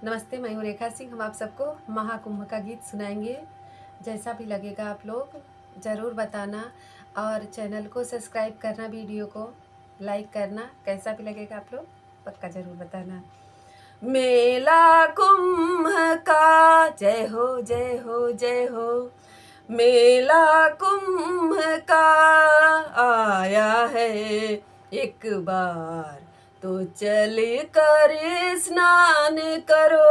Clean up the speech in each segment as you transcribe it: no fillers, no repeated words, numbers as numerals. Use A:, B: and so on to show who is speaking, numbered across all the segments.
A: नमस्ते, मैं हूँ रेखा सिंह। हम आप सबको महाकुंभ का गीत सुनाएंगे। जैसा भी लगेगा आप लोग ज़रूर बताना और चैनल को सब्सक्राइब करना, वीडियो को लाइक करना। कैसा भी लगेगा आप लोग पक्का ज़रूर बताना। मेला कुंभ का जय हो जय हो जय हो, मेला कुंभ का आया है एक बार, तो चल कर स्नान करो।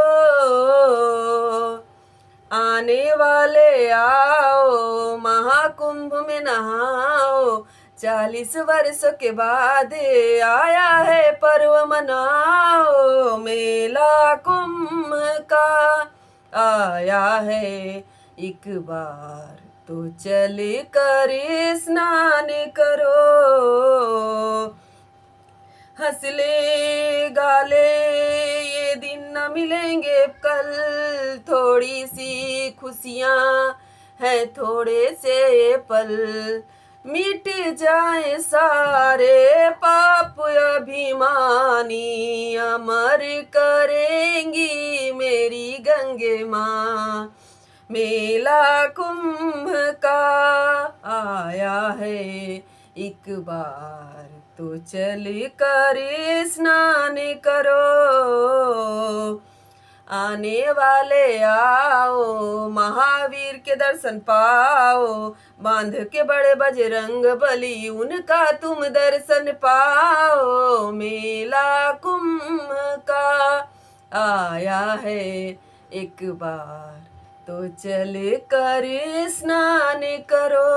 A: आने वाले आओ, महाकुंभ में नहाओ। 40 वर्षों के बाद आया है पर्व मनाओ। मेला कुंभ का आया है एक बार, तो चल कर स्नान करो। हंसले गाले ये दिन न मिलेंगे कल, थोड़ी सी खुशियाँ हैं थोड़े से ये पल। मिट जाए सारे पाप अभिमानी, अमर करेंगी मेरी गंगे माँ। मेला कुंभ का आया है एक बार, तो चल कर स्नान करो। आने वाले आओ, महावीर के दर्शन पाओ। बांध के बड़े बजरंग बली, उनका तुम दर्शन पाओ। मेला कुंभ का आया है एक बार, तो चल कर स्नान करो।